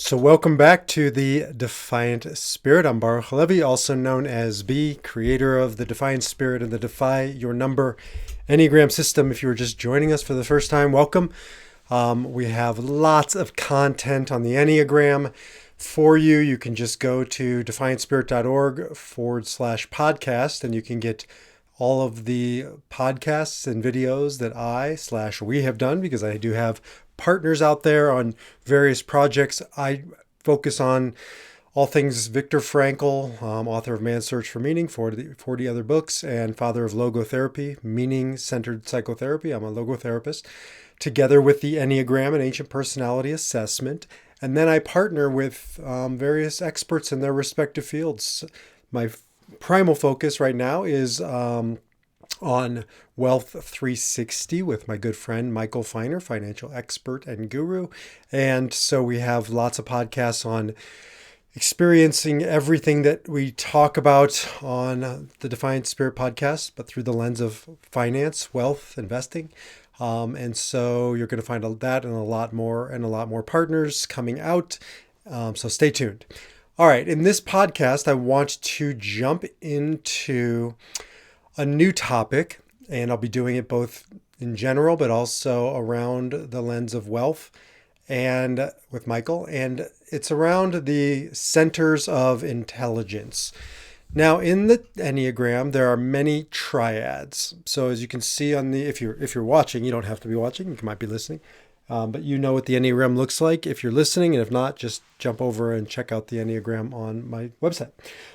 So welcome back to the Defiant Spirit. I'm Baruch Levy, also known as B, creator of the Defiant Spirit and the Defy Your Number Enneagram system. If you were just joining us for the first time, welcome. We have lots of content on the Enneagram for you. You can just go to defiantspirit.org/podcast and you can get all of the podcasts and videos that we have done, because I do have partners out there on various projects. I focus on all things Viktor Frankl, author of Man's Search for Meaning, 40 other books, and father of logotherapy, meaning-centered psychotherapy. I'm a logotherapist, together with the Enneagram and Ancient Personality Assessment. And then I partner with various experts in their respective fields. My primal focus right now is on Wealth 360 with my good friend Michael Feiner, financial expert and guru. And so we have lots of podcasts on experiencing everything that we talk about on the Defiant Spirit podcast, but through the lens of finance, wealth, investing. And so you're going to find that and a lot more partners coming out. So stay tuned. All right. In this podcast, I want to jump into a new topic, and I'll be doing it both in general, but also around the lens of wealth and with Michael. And it's around the centers of intelligence. Now, in the Enneagram, there are many triads. So as you can see on the, if you're watching, you don't have to be watching, you might be listening. But you know what the Enneagram looks like if you're listening, and if not, just jump over and check out the Enneagram on my website.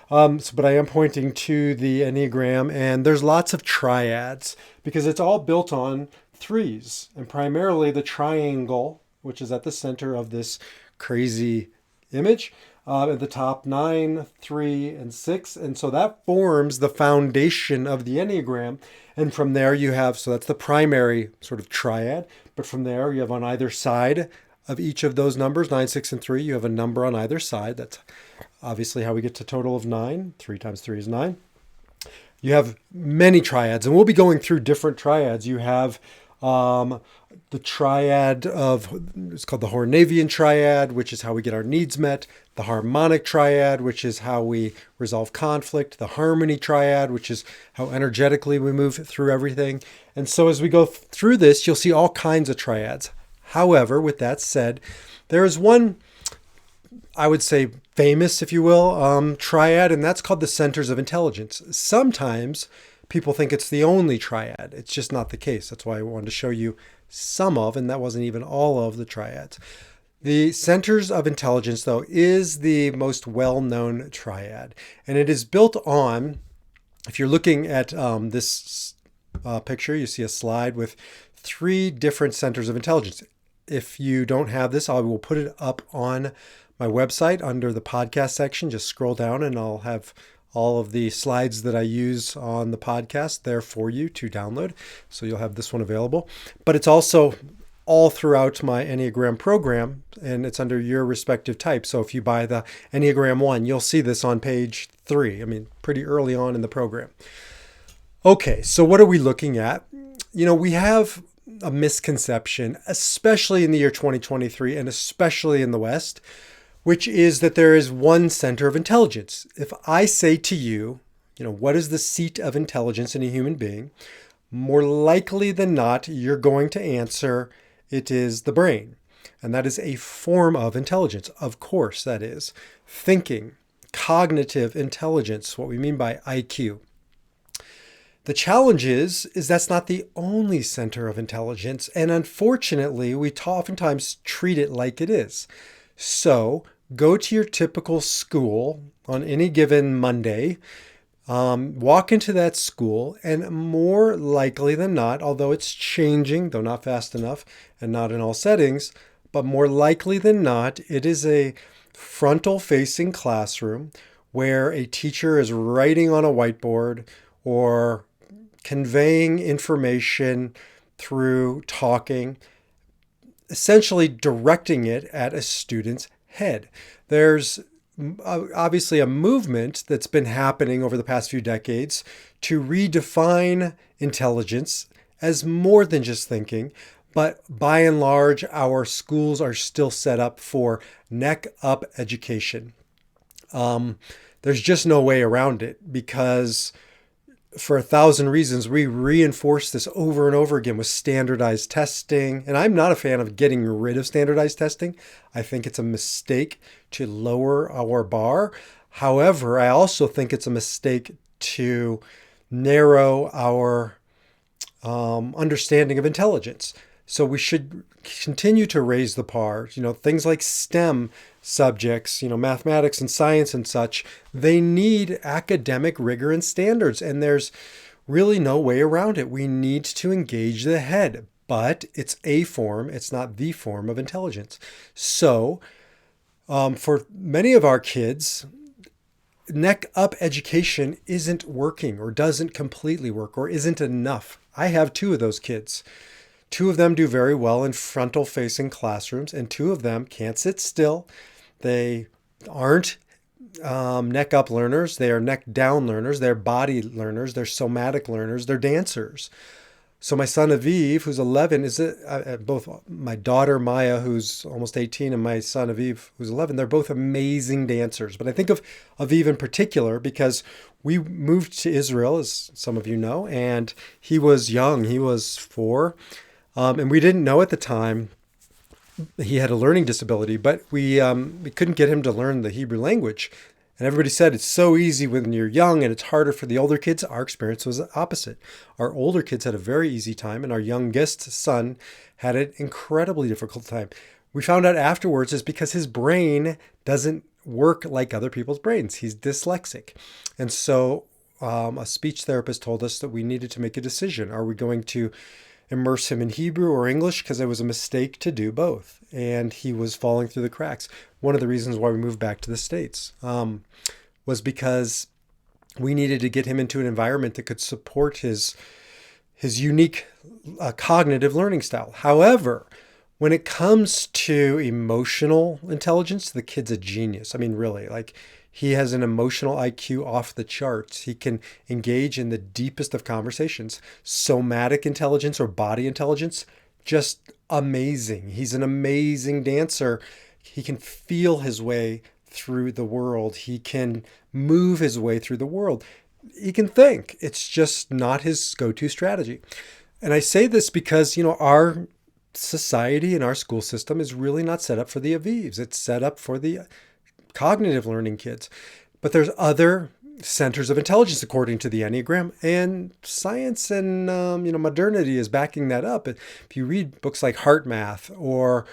But I am pointing to the Enneagram, and there's lots of triads because it's all built on threes, and primarily the triangle, which is at the center of this crazy image. At the top, 9, 3, and 6. And so that forms the foundation of the Enneagram. And from there you have, so that's the primary sort of triad. But from there you have on either side of each of those numbers, 9, 6, and 3, you have a number on either side. That's obviously how we get to a total of 9. 3 times 3 is 9. You have many triads, and we'll be going through different triads. You have the triad it's called the Hornevian triad, which is how we get our needs met. The harmonic triad, which is how we resolve conflict. The harmony triad, which is how energetically we move through everything. And so as we go through this, you'll see all kinds of triads. However, with that said, there is one, I would say famous, if you will, triad, and that's called the centers of intelligence. Sometimes people think it's the only triad. It's just not the case. That's why I wanted to show you some of, and that wasn't even all of the triads. The centers of intelligence, though, is the most well-known triad, and it is built on, if you're looking at this picture, you see a slide with 3 different centers of intelligence. If you don't have this, I will put it up on my website under the podcast section. Just scroll down and I'll have all of the slides that I use on the podcast there for you to download. So you'll have this one available. But it's also all throughout my Enneagram program, and it's under your respective type. So if you buy the Enneagram 1, you'll see this on page 3. I mean, pretty early on in the program. Okay, so what are we looking at? We have a misconception, especially in the year 2023, and especially in the West, which is that there is one center of intelligence. If I say to you, what is the seat of intelligence in a human being? More likely than not, you're going to answer, it is the brain. And that is a form of intelligence. Of course, that is thinking, cognitive intelligence, what we mean by IQ. The challenge is that's not the only center of intelligence. And unfortunately, we oftentimes treat it like it is. So go to your typical school on any given Monday, walk into that school, and more likely than not, although it's changing, though not fast enough and not in all settings, but more likely than not, it is a frontal-facing classroom where a teacher is writing on a whiteboard or conveying information through talking, essentially directing it at a student's head. There's obviously a movement that's been happening over the past few decades to redefine intelligence as more than just thinking, But by and large, our schools are still set up for neck up education. There's just no way around it because for 1,000 reasons, we reinforce this over and over again with standardized testing. And I'm not a fan of getting rid of standardized testing. I think it's a mistake to lower our bar. However, I also think it's a mistake to narrow our understanding of intelligence. So we should continue to raise the bar. Things like STEM subjects, mathematics and science and such, they need academic rigor and standards. And there's really no way around it. We need to engage the head, but it's a form, it's not the form of intelligence. So for many of our kids, neck up education isn't working or doesn't completely work or isn't enough. I have two of those kids. Two of them do very well in frontal facing classrooms, and two of them can't sit still. They aren't neck up learners. They are neck down learners. They're body learners. They're somatic learners. They're dancers. So my son Aviv, who's 11, both my daughter Maya, who's almost 18, and my son Aviv, who's 11, they're both amazing dancers. But I think of Aviv in particular because we moved to Israel, as some of you know, and he was young. He was 4. And we didn't know at the time he had a learning disability, but we couldn't get him to learn the Hebrew language. And everybody said it's so easy when you're young and it's harder for the older kids. Our experience was the opposite. Our older kids had a very easy time, and our youngest son had an incredibly difficult time. We found out afterwards is because his brain doesn't work like other people's brains. He's dyslexic. And so a speech therapist told us that we needed to make a decision. Are we going to immerse him in Hebrew or English? Because it was a mistake to do both. And he was falling through the cracks. One of the reasons why we moved back to the States was because we needed to get him into an environment that could support his unique cognitive learning style. However, when it comes to emotional intelligence, the kid's a genius. I mean, really, he has an emotional IQ off the charts. He can engage in the deepest of conversations. Somatic intelligence or body intelligence, just amazing. He's an amazing dancer. He can feel his way through the world. He can move his way through the world. He can think. It's just not his go-to strategy. And I say this because, our society and our school system is really not set up for the Avivs. It's set up for the cognitive learning kids. But there's other centers of intelligence according to the Enneagram, and science and modernity is backing that up. If you read books like Heart Math or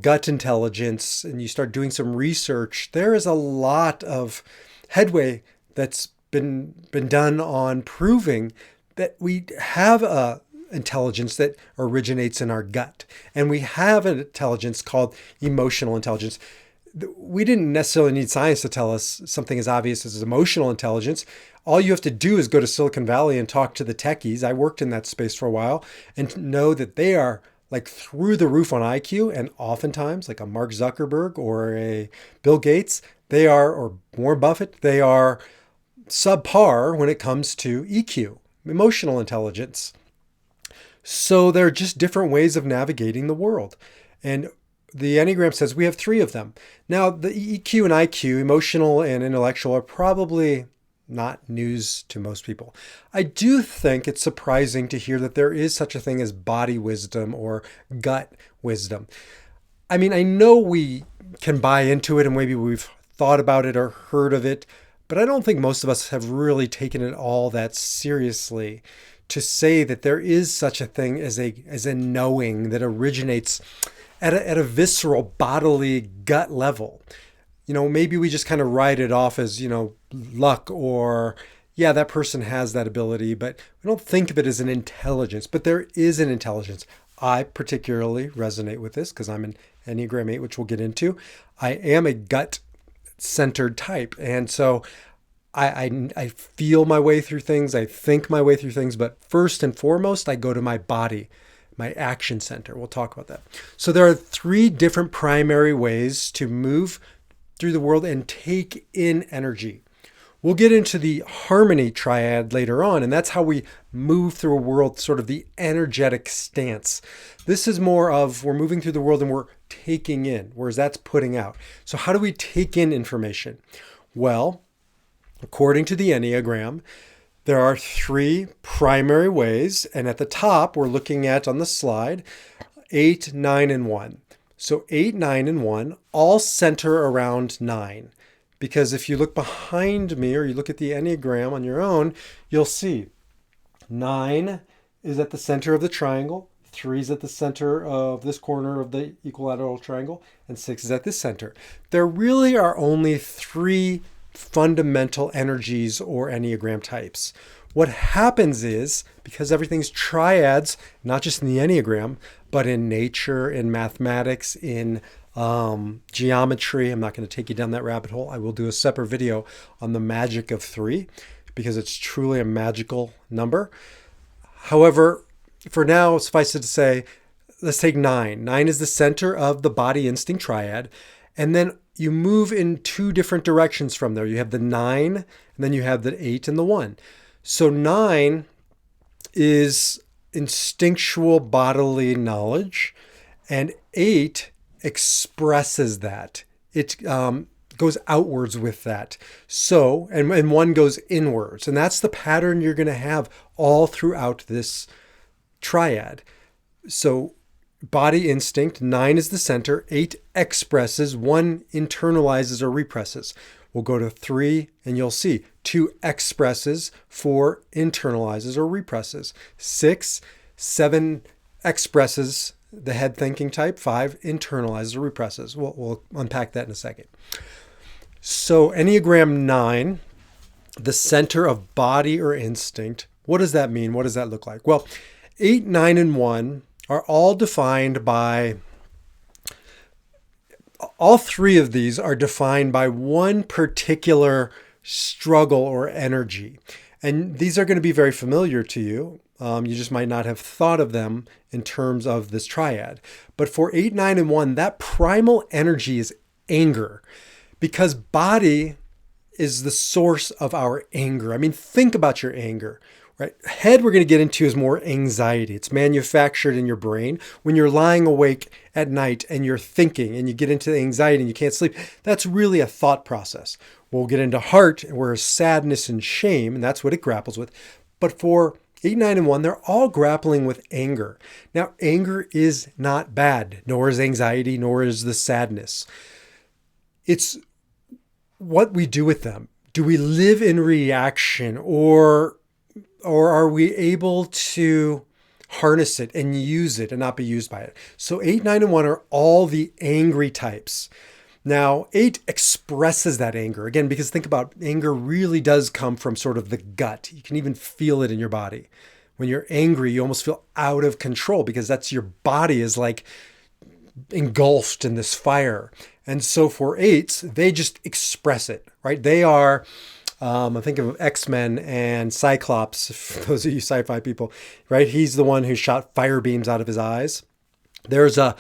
Gut Intelligence, and you start doing some research, there is a lot of headway that's been done on proving that we have a intelligence that originates in our gut, and we have an intelligence called emotional intelligence. We didn't necessarily need science to tell us something as obvious as emotional intelligence. All you have to do is go to Silicon Valley and talk to the techies. I worked in that space for a while, and know that they are through the roof on IQ, and oftentimes like a Mark Zuckerberg or a Bill Gates, or Warren Buffett, they are subpar when it comes to EQ, emotional intelligence. So there are just different ways of navigating the world. And the Enneagram says we have 3 of them. Now, the EQ and IQ, emotional and intellectual, are probably not news to most people. I do think it's surprising to hear that there is such a thing as body wisdom or gut wisdom. I mean, I know we can buy into it and maybe we've thought about it or heard of it, but I don't think most of us have really taken it all that seriously to say that there is such a thing as a knowing that originates at a visceral, bodily gut level. Maybe we just kind of write it off as, luck or, yeah, that person has that ability, but we don't think of it as an intelligence. But there is an intelligence. I particularly resonate with this because I'm an Enneagram 8, which we'll get into. I am a gut-centered type. And so I feel my way through things. I think my way through things. But first and foremost, I go to my body, my action center. We'll talk about that. So there are 3 different primary ways to move through the world and take in energy. We'll get into the harmony triad later on, and that's how we move through a world, sort of the energetic stance. This is more of we're moving through the world and we're taking in, whereas that's putting out. So how do we take in information? Well, according to the Enneagram, there are 3 primary ways. And at the top, we're looking at on the slide, 8, 9, and 1. So 8, 9, and 1 all center around 9. Because if you look behind me or you look at the Enneagram on your own, you'll see 9 is at the center of the triangle, 3 is at the center of this corner of the equilateral triangle, and 6 is at the center. There really are only 3 fundamental energies or Enneagram types. What happens is, because everything's triads, not just in the Enneagram, but in nature, in mathematics, in geometry. I'm not going to take you down that rabbit hole. I will do a separate video on the magic of 3 because it's truly a magical number. However, for now, suffice it to say, let's take 9. 9 is the center of the body instinct triad. And then you move in 2 different directions from there. You have the 9, and then you have the 8 and the 1. So 9 is instinctual bodily knowledge, and 8 expresses that. It goes outwards with that. So, and 1 goes inwards. And that's the pattern you're going to have all throughout this triad. So body instinct, 9 is the center, 8 expresses, 1 internalizes or represses. We'll go to 3 and you'll see 2 expresses, 4 internalizes or represses, 6, 7 expresses, the head thinking type, 5 internalizes or represses. We'll unpack that in a second. So Enneagram 9, the center of body or instinct, what does that mean? What does that look like? Well, 8, 9, and 1 are all defined by, all 3 of these are defined by one particular struggle or energy. And these are going to be very familiar to you. You just might not have thought of them in terms of this triad. But for 8, 9, and 1, that primal energy is anger, because body is the source of our anger. I mean, think about your anger. Right? Head, we're going to get into, is more anxiety. It's manufactured in your brain. When you're lying awake at night and you're thinking and you get into anxiety and you can't sleep, that's really a thought process. We'll get into heart, where sadness and shame, and that's what it grapples with. But for 8, 9, and 1, they're all grappling with anger. Now, anger is not bad, nor is anxiety, nor is the sadness. It's what we do with them. Do we live in reaction, or are we able to harness it and use it and not be used by it? So 8, 9, and 1 are all the angry types. Now, 8 expresses that anger. Again, because think about, anger really does come from sort of the gut. You can even feel it in your body. When you're angry, you almost feel out of control, because that's, your body is like engulfed in this fire. And so for 8s, they just express it, right? They are, I think of X-Men and Cyclops, for those of you sci-fi people, right? He's the one who shot fire beams out of his eyes. There's a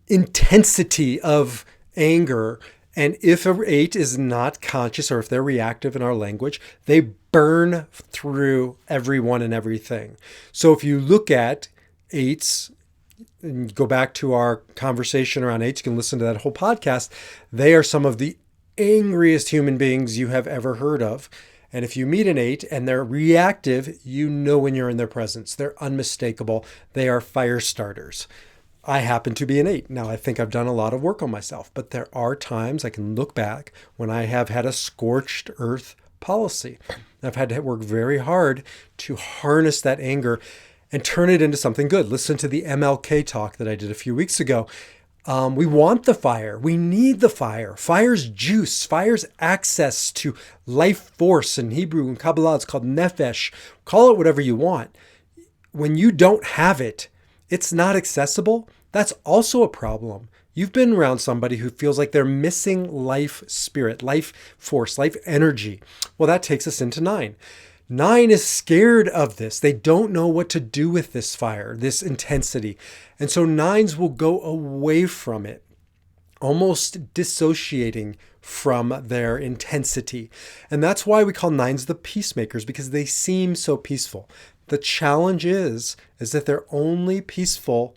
intensity of anger. And if an 8 is not conscious, or if they're reactive in our language, they burn through everyone and everything. So if you look at 8s, and go back to our conversation around 8s, you can listen to that whole podcast. They are some of the angriest human beings you have ever heard of. And if you meet an 8 and they're reactive, you know when you're in their presence. They're unmistakable. They are fire starters. I happen to be an 8. Now, I think I've done a lot of work on myself, but there are times I can look back when I have had a scorched earth policy. I've had to work very hard to harness that anger and turn it into something good. Listen to the MLK talk that I did a few weeks ago. We want the fire. We need the fire. Fire's juice. Fire's access to life force. In Hebrew and Kabbalah, it's called nefesh. Call it whatever you want. When you don't have it, it's not accessible. That's also a problem. You've been around somebody who feels like they're missing life spirit, life force, life energy. Well, that takes us into 9. 9 is scared of this. They don't know what to do with this fire, this intensity. And so 9s will go away from it. almost dissociating from their intensity. And that's why we call nines the peacemakers, because they seem so peaceful. The challenge is that they're only peaceful,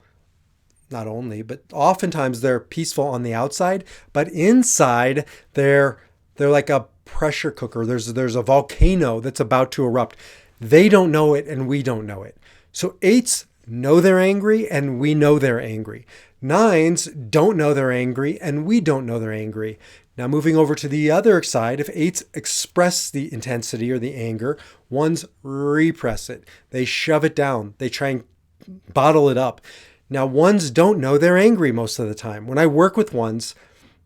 not only, but oftentimes they're peaceful on the outside, but inside they're like a pressure cooker. There's a volcano that's about to erupt. They don't know it and we don't know it. So eights know they're angry and we know they're angry. Nines don't know they're angry and we don't know they're angry. Now moving over to the other side, if eights express the intensity or the anger, ones repress it. They shove it down. They try and bottle it up. Now ones don't know they're angry most of the time. When I work with ones,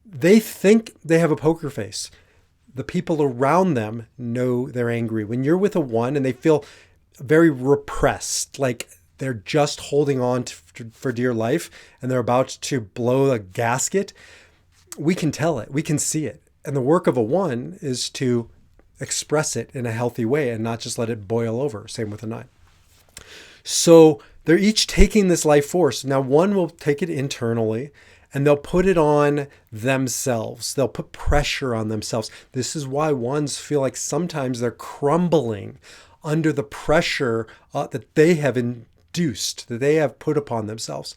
they think they have a poker face. The people around them know they're angry. When you're with a one and they feel very repressed, like they're just holding on for dear life and they're about to blow a gasket, we can tell it, we can see it. And the work of a one is to express it in a healthy way and not just let it boil over. Same with a nine. So they're each taking this life force. Now one will take it internally and they'll put it on themselves. They'll put pressure on themselves. This is why ones feel like sometimes they're crumbling under the pressure that they have induced, that they have put upon themselves.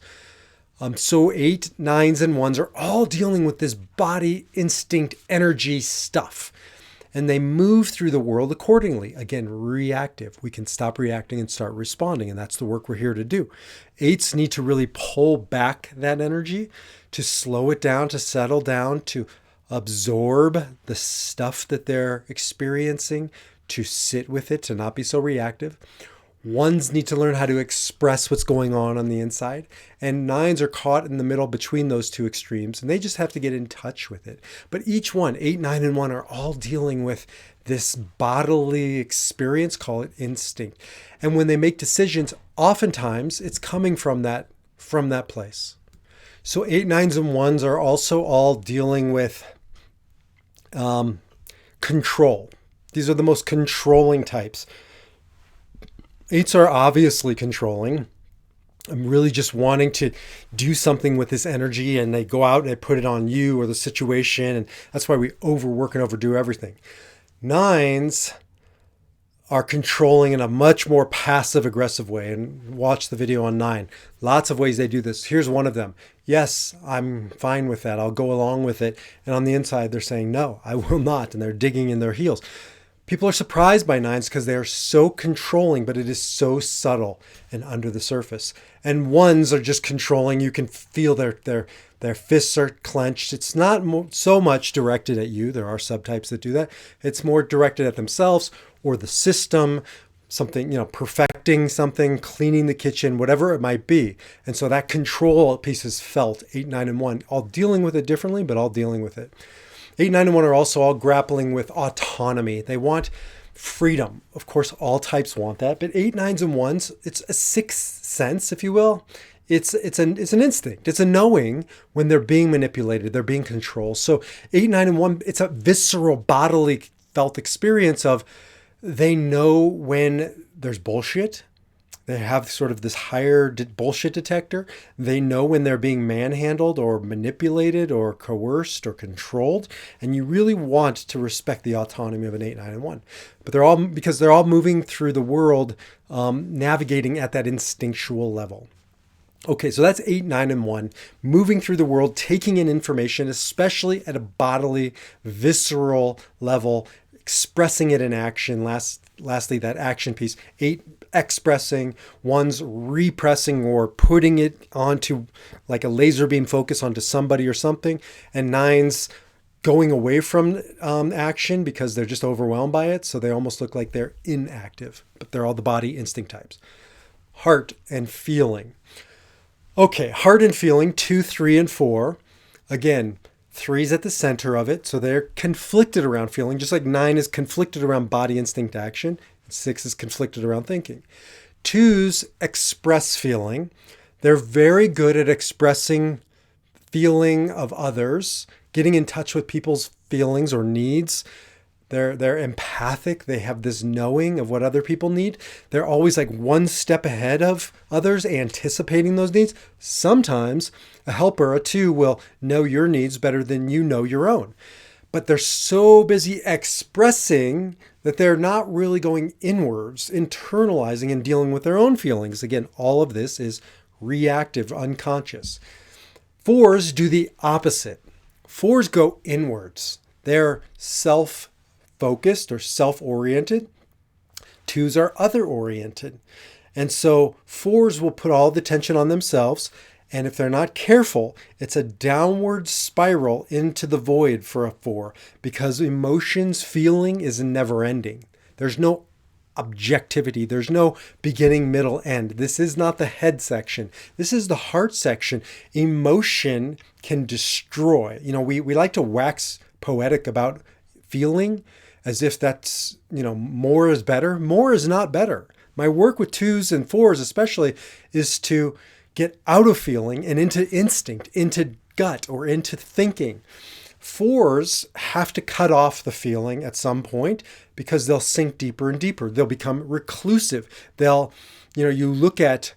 So 8, 9s, and 1s are all dealing with this body instinct energy stuff. And they move through the world accordingly. Again, reactive. We can stop reacting and start responding. And that's the work we're here to do. 8s need to really pull back that energy, to slow it down, to settle down, to absorb the stuff that they're experiencing, to sit with it, to not be so reactive. 1s need to learn how to express what's going on the inside. And 9s are caught in the middle between those two extremes, and they just have to get in touch with it. But each one, 8, 9, and 1, are all dealing with this bodily experience, call it instinct. And when they make decisions, oftentimes it's coming from that place. So 8, 9s, and 1s are also all dealing with control. These are the most controlling types. 8s are obviously controlling. I'm really just wanting to do something with this energy, and they go out and they put it on you or the situation, and that's why we overwork and overdo everything. 9s are controlling in a much more passive aggressive way, and watch the video on 9. Lots of ways they do this. Here's one of them. Yes, I'm fine with that. I'll go along with it. And on the inside, they're saying, no, I will not. And they're digging in their heels. People are surprised by 9s because they are so controlling, but it is so subtle and under the surface. And 1s are just controlling. You can feel their fists are clenched. It's not so much directed at you. There are subtypes that do that. It's more directed at themselves or the system, something, perfecting something, cleaning the kitchen, whatever it might be. And so that control piece is felt, 8, 9, and 1, all dealing with it differently, but all dealing with it. 8, 9, and 1 are also all grappling with autonomy. They want freedom. Of course, all types want that. But 8, 9s, and 1s, it's a sixth sense, if you will. It's an instinct. It's a knowing when they're being manipulated, they're being controlled. So 8, 9, and 1, it's a visceral, bodily felt experience of they know when there's bullshit. They have sort of this higher bullshit detector. They know when they're being manhandled or manipulated or coerced or controlled. And you really want to respect the autonomy of an 8, 9, and 1. But because they're all moving through the world, navigating at that instinctual level. Okay, so that's 8, 9, and 1, moving through the world, taking in information, especially at a bodily, visceral level, expressing it in action. Lastly, that action piece. 8, expressing, 1s repressing or putting it onto like a laser beam focus onto somebody or something, and 9s going away from action because they're just overwhelmed by it. So they almost look like they're inactive, but they're all the body instinct types. Heart and feeling. Okay, heart and feeling, 2, 3, and 4. Again, 3's at the center of it, so they're conflicted around feeling, just like 9 is conflicted around body instinct action, and 6 is conflicted around thinking. 2's express feeling. They're very good at expressing feeling of others, getting in touch with people's feelings or needs, They're empathic. They have this knowing of what other people need. They're always like one step ahead of others, anticipating those needs. Sometimes a helper, a two, will know your needs better than you know your own. But they're so busy expressing that they're not really going inwards, internalizing and dealing with their own feelings. Again, all of this is reactive, unconscious. Fours do the opposite. Fours go inwards. They're self-focused or self-oriented. Twos are other-oriented. And so fours will put all the tension on themselves. And if they're not careful, it's a downward spiral into the void for a four, because emotions, feeling is never ending. There's no objectivity. There's no beginning, middle, end. This is not the head section. This is the heart section. Emotion can destroy. We like to wax poetic about feeling as if that's, more is better. More is not better. My work with twos and fours especially is to get out of feeling and into instinct, into gut, or into thinking. Fours have to cut off the feeling at some point because they'll sink deeper and deeper. They'll become reclusive. You look at,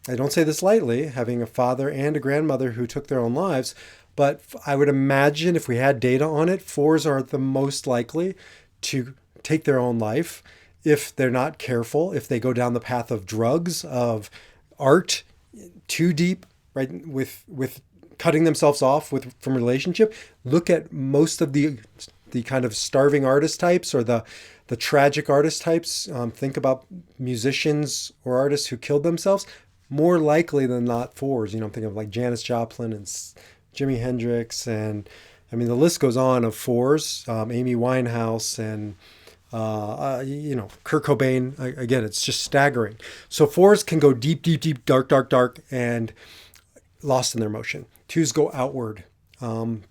I don't say this lightly, having a father and a grandmother who took their own lives, but I would imagine if we had data on it, fours are the most likely to take their own life if they're not careful, if they go down the path of drugs, of art, too deep, right, with cutting themselves off from relationship. Look at most of the kind of starving artist types, or the tragic artist types. Think about musicians or artists who killed themselves. More likely than not, fours. Think of like Janis Joplin and Jimi Hendrix, and I mean the list goes on of fours. Amy Winehouse and Kurt Cobain. Again, it's just staggering. So fours can go deep, deep, deep, dark, dark, dark, and lost in their emotion. Twos go outward. And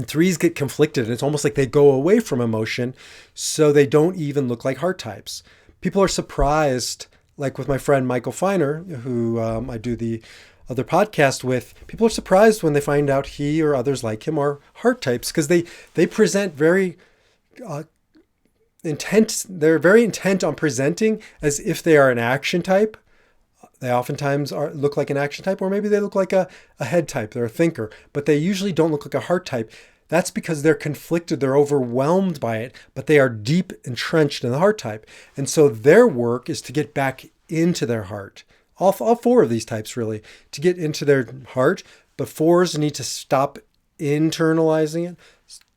threes get conflicted. And it's almost like they go away from emotion, so they don't even look like heart types. People are surprised, like with my friend Michael Feiner, who I do the other podcast with. People are surprised when they find out he or others like him are heart types, because they present very intent. They're very intent on presenting as if they are an action type. They oftentimes look like an action type, or maybe they look like a head type. They're a thinker, but they usually don't look like a heart type. That's because they're conflicted. They're overwhelmed by it, but they are deep entrenched in the heart type. And so their work is to get back into their heart. All four of these types really, to get into their heart. But fours need to stop internalizing it.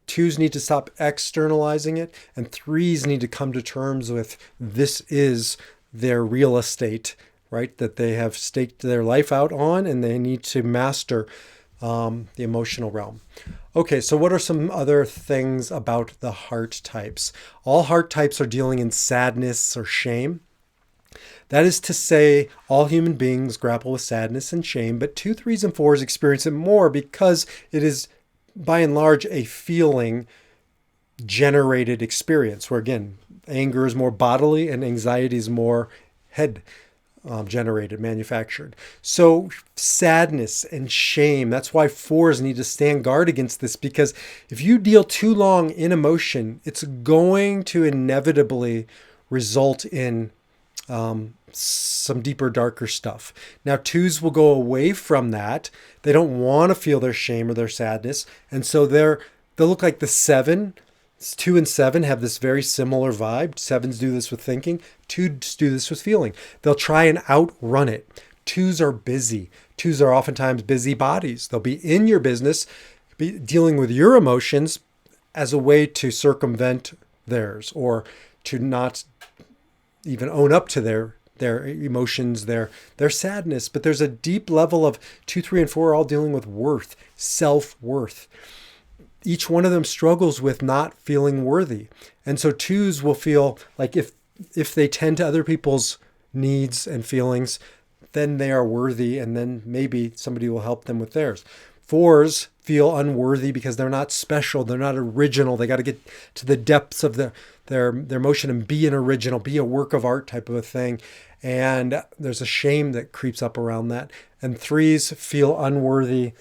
Twos need to stop externalizing it. And threes need to come to terms with this is their real estate, right? That they have staked their life out on, and they need to master the emotional realm. Okay, so what are some other things about the heart types? All heart types are dealing in sadness or shame. That is to say, all human beings grapple with sadness and shame, but 2, 3s, and 4s experience it more because it is, by and large, a feeling generated experience, where again, anger is more bodily and anxiety is more head generated, manufactured. So sadness and shame, that's why 4s need to stand guard against this, because if you deal too long in emotion, it's going to inevitably result in some deeper, darker stuff. Now, 2s will go away from that. They don't want to feel their shame or their sadness. And so they'll look like the 7. 2 and 7 have this very similar vibe. 7s do this with thinking. 2s do this with feeling. They'll try and outrun it. 2s are busy. 2s are oftentimes busy bodies. They'll be in your business, be dealing with your emotions as a way to circumvent theirs, or to not even own up to their emotions, their sadness. But there's a deep level of 2, 3, and 4 all dealing with worth, self-worth. Each one of them struggles with not feeling worthy. And so 2s will feel like if they tend to other people's needs and feelings, then they are worthy, and then maybe somebody will help them with theirs. 4s feel unworthy because they're not special, they're not original. They got to get to the depths of their emotion and be an original, be a work of art type of a thing. And there's a shame that creeps up around that. And 3s feel unworthy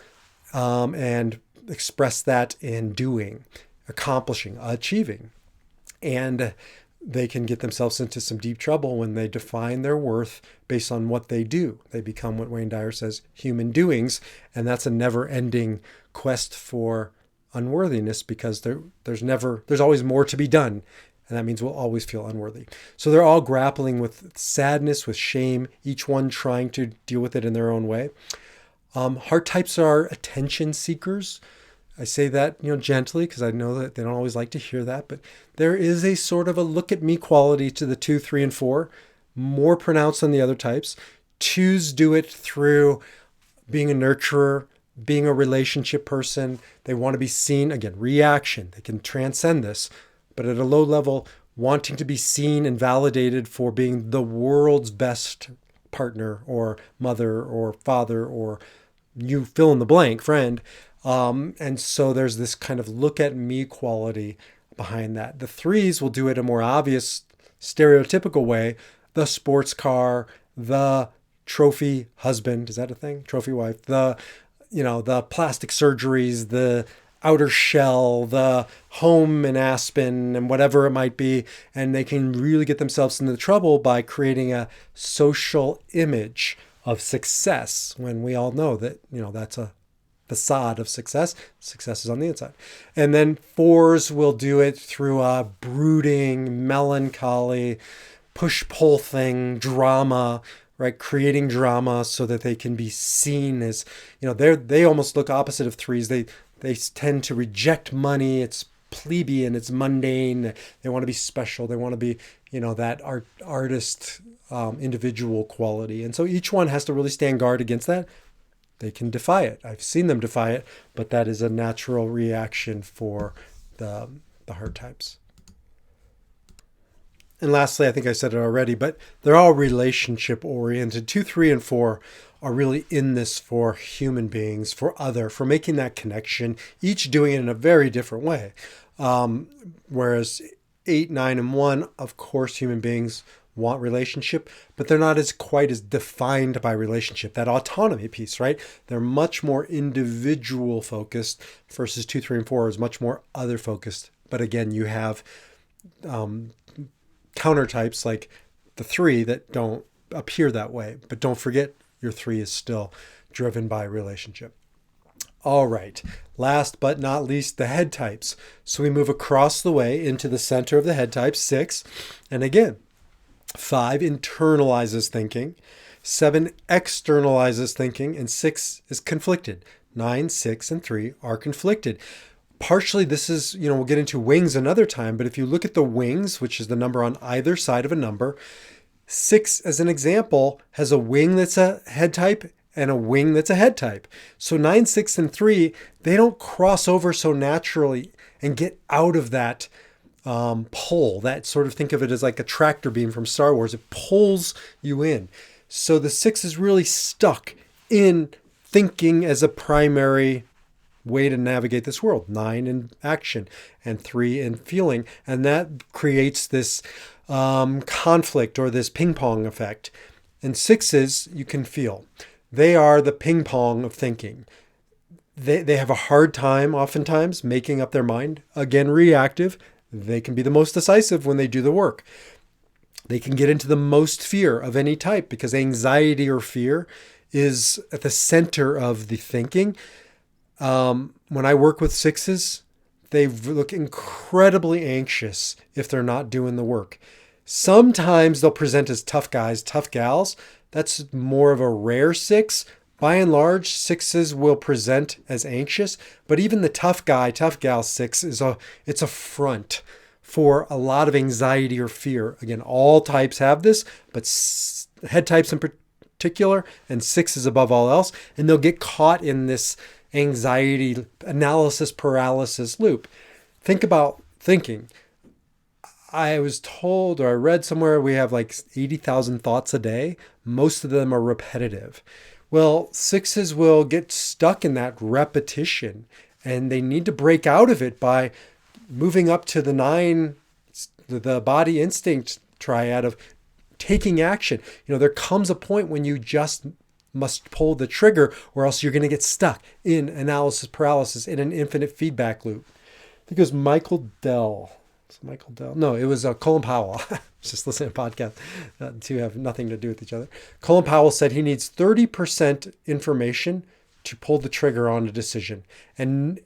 and express that in doing, accomplishing, achieving. And they can get themselves into some deep trouble when they define their worth based on what they do. They become what Wayne Dyer says, human doings. And that's a never ending quest for unworthiness, because there's always more to be done. And that means we'll always feel unworthy. So they're all grappling with sadness, with shame, each one trying to deal with it in their own way. Heart types are attention seekers. I say that, gently, because I know that they don't always like to hear that, but there is a sort of a look at me quality to the 2, 3, and 4, more pronounced than the other types. 2s do it through being a nurturer, being a relationship person. They want to be seen, again, reaction. They can transcend this, but at a low level, wanting to be seen and validated for being the world's best partner or mother or father or you fill in the blank friend. And so there's this kind of look at me quality behind that. The 3s will do it a more obvious, stereotypical way. The sports car, the trophy husband, is that a thing? Trophy wife, the plastic surgeries, the outer shell, the home in Aspen, and whatever it might be. And they can really get themselves into trouble by creating a social image of success, when we all know that, that's a facade of success. Success is on the inside. And then 4s will do it through a brooding, melancholy, push-pull thing, drama, right? Creating drama so that they can be seen as, they almost look opposite of 3s. They tend to reject money. It's plebeian, it's mundane. They want to be special. They want to be, that artist, individual quality. And so each one has to really stand guard against that. They can defy it. I've seen them defy it, but that is a natural reaction for the heart types. And lastly, I think I said it already, but they're all relationship oriented. 2, 3, and 4 are really in this for human beings, for making that connection, each doing it in a very different way. Whereas 8, 9, and 1, of course, human beings want relationship, but they're not quite as defined by relationship, that autonomy piece, right? They're much more individual focused, versus 2, 3, and 4 is much more other focused. But again, you have counter types like the 3 that don't appear that way. But don't forget, your 3 is still driven by relationship. All right, last but not least, the head types. So we move across the way into the center of the head type, 6. And again, 5 internalizes thinking, 7 externalizes thinking, and 6 is conflicted. 9, 6, and 3 are conflicted. Partially, this is, we'll get into wings another time, but if you look at the wings, which is the number on either side of a number, 6, as an example, has a wing that's a head type and a wing that's a head type. So 9, 6, and 3, they don't cross over so naturally and get out of that pull. That sort of, think of it as like a tractor beam from Star Wars. It pulls you in. So the 6 is really stuck in thinking as a primary way to navigate this world. 9 in action and 3 in feeling. And that creates this conflict or this ping pong effect. And 6s, you can feel. They are the ping pong of thinking. They have a hard time oftentimes making up their mind. Again, reactive. They can be the most decisive when they do the work. They can get into the most fear of any type because anxiety or fear is at the center of the thinking. When I work with 6s, they look incredibly anxious if they're not doing the work. Sometimes they'll present as tough guys, tough gals. That's more of a rare 6. By and large, 6s will present as anxious, but even the tough guy, tough gal 6 it's a front for a lot of anxiety or fear. Again, all types have this, but head types in particular, and 6s above all else, and they'll get caught in this anxiety analysis paralysis loop. Think about thinking. I was told, or I read somewhere, we have like 80,000 thoughts a day. Most of them are repetitive. Well, 6s will get stuck in that repetition, and they need to break out of it by moving up to the 9, the body instinct triad of taking action. There comes a point when you just must pull the trigger, or else you're going to get stuck in analysis paralysis in an infinite feedback loop. I think it was Michael Dell Michael Dell. No, it was Colin Powell. I was just listening to a podcast. The two have nothing to do with each other. Colin Powell said he needs 30% information to pull the trigger on a decision, and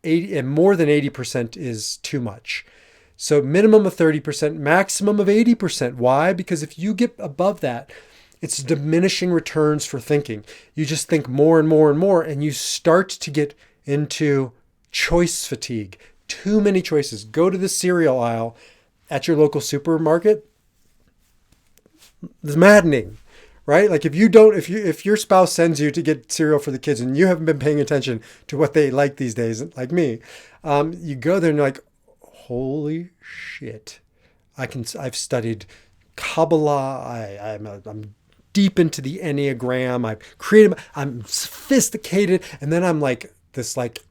more than 80% is too much. So minimum of 30%, maximum of 80%. Why? Because if you get above that, it's diminishing returns for thinking. You just think more and more and more, and you start to get into choice fatigue. Too many choices. Go to the cereal aisle at your local supermarket. It's maddening, right? Like if your spouse sends you to get cereal for the kids and you haven't been paying attention to what they like these days, like me, you go there and you're like, holy shit. I've studied Kabbalah. I'm deep into the Enneagram. I'm sophisticated. And then I'm like this like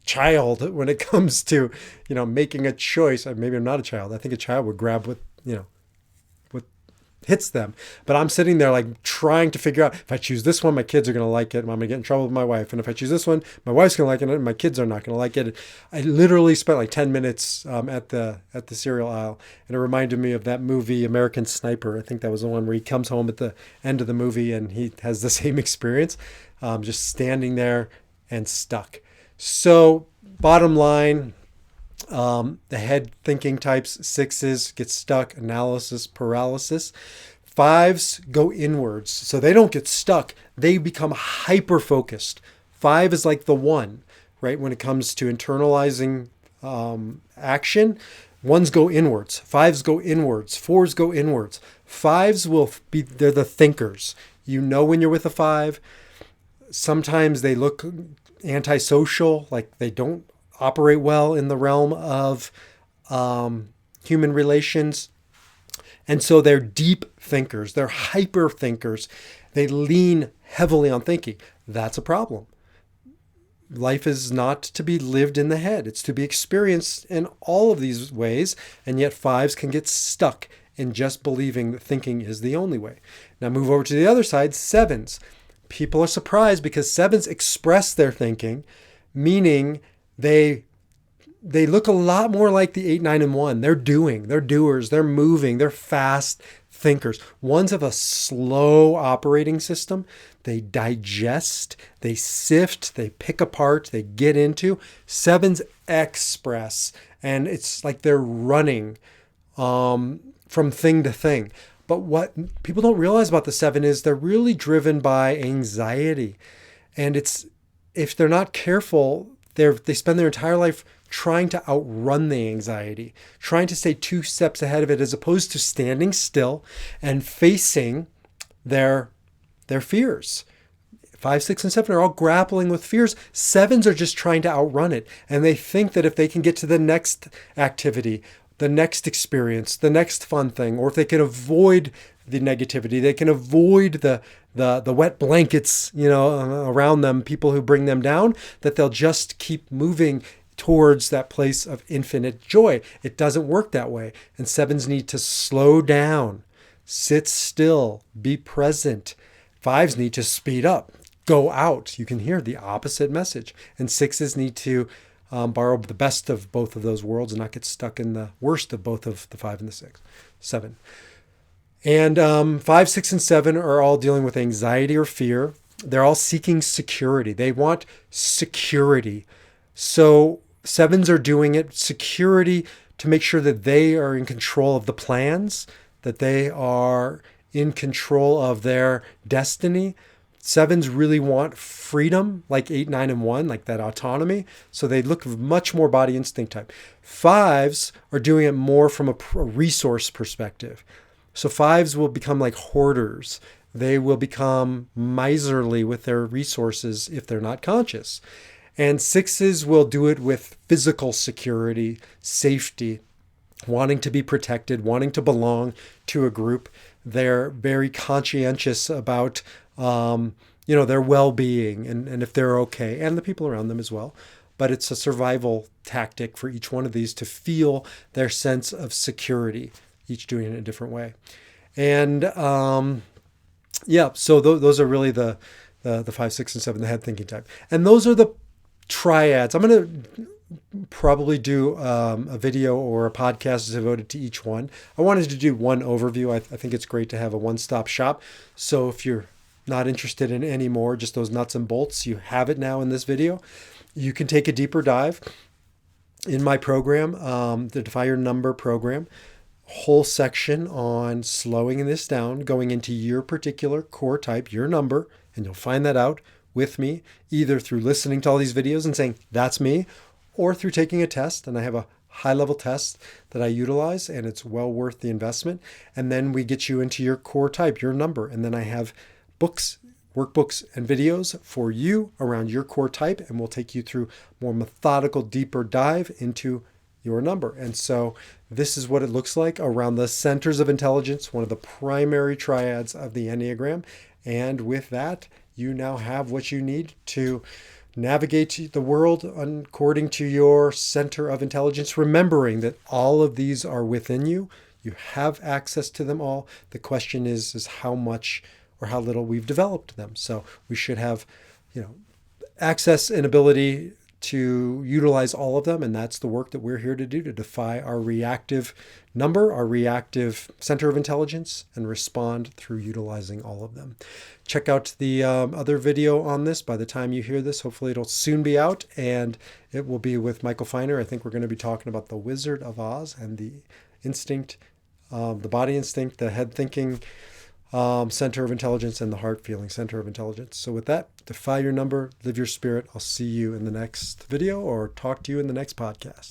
child when it comes to, making a choice. Maybe I'm not a child. I think a child would grab what hits them. But I'm sitting there like trying to figure out, if I choose this one, my kids are going to like it and I'm going to get in trouble with my wife. And if I choose this one, my wife's going to like it and my kids are not going to like it. I literally spent like 10 minutes at the cereal aisle, and it reminded me of that movie American Sniper. I think that was the one where he comes home at the end of the movie and he has the same experience, just standing there and stuck. So bottom line, the head thinking types, 6s get stuck, analysis paralysis. 5s go inwards, so they don't get stuck. They become hyper focused. 5 is like the one, right? When it comes to internalizing action, 1s go inwards, 5s go inwards, 4s go inwards. 5s they're the thinkers. When you're with a 5. Sometimes they look antisocial, like they don't operate well in the realm of human relations. And so they're deep thinkers. They're hyper thinkers. They lean heavily on thinking. That's a problem. Life is not to be lived in the head. It's to be experienced in all of these ways. And yet 5s can get stuck in just believing that thinking is the only way. Now move over to the other side, 7s. People are surprised because 7s express their thinking, meaning they look a lot more like the 8, 9, and 1. They're doers, they're moving, they're fast thinkers. 1s have a slow operating system. They digest, they sift, they pick apart, they get into. 7s express, and it's like they're running from thing to thing. But what people don't realize about the 7 is they're really driven by anxiety. And if they're not careful, they spend their entire life trying to outrun the anxiety, trying to stay 2 steps ahead of it, as opposed to standing still and facing their fears. 5, 6, and 7 are all grappling with fears. 7s are just trying to outrun it. And they think that if they can get to the next activity, the next experience, the next fun thing, or if they can avoid the negativity, they can avoid the wet blankets, around them, people who bring them down, that they'll just keep moving towards that place of infinite joy. It doesn't work that way. And 7s need to slow down, sit still, be present. 5s need to speed up, go out. You can hear the opposite message. And 6s need to borrow the best of both of those worlds and not get stuck in the worst of both of the 5 and the 7. And 5, 6, and 7 are all dealing with anxiety or fear. They're all seeking security. They want security. So 7s are doing it, security, to make sure that they are in control of the plans, that they are in control of their destiny. 7s really want freedom, like 8, 9, and 1, like that autonomy. So they look much more body instinct type. 5s are doing it more from a resource perspective. So 5s will become like hoarders. They will become miserly with their resources if they're not conscious. And 6s will do it with physical security, safety, wanting to be protected, wanting to belong to a group. They're very conscientious about their well-being and if they're okay, and the people around them as well. But it's a survival tactic for each one of these to feel their sense of security, each doing it in a different way. And so those are really the 5, 6, and 7, the head thinking type. And those are the triads. I'm going to probably do a video or a podcast devoted to each one. I wanted to do one overview. I think it's great to have a one-stop shop. So if you're not interested in any more, just those nuts and bolts, you have it now in this video. You can take a deeper dive in my program, the Defy Your Number program. Whole section on slowing this down, going into your particular core type, your number, and you'll find that out with me, either through listening to all these videos and saying, that's me, or through taking a test. And I have a high-level test that I utilize, and it's well worth the investment. And then we get you into your core type, your number. And then I have books, workbooks, and videos for you around your core type, and we'll take you through more methodical, deeper dive into your number. And so this is what it looks like around the centers of intelligence, one of the primary triads of the Enneagram. And with that, you now have what you need to navigate the world according to your center of intelligence, remembering that all of these are within you. You have access to them all. The question is how much or how little we've developed them. So we should have, access and ability to utilize all of them. And that's the work that we're here to do, to defy our reactive number, our reactive center of intelligence, and respond through utilizing all of them. Check out the other video on this. By the time you hear this, hopefully it'll soon be out, and it will be with Michael Feiner. I think we're going to be talking about the Wizard of Oz and the instinct, the body instinct, the head thinking center of intelligence, and the heart feeling center of intelligence. So with that, defy your number, live your spirit. I'll see you in the next video or talk to you in the next podcast.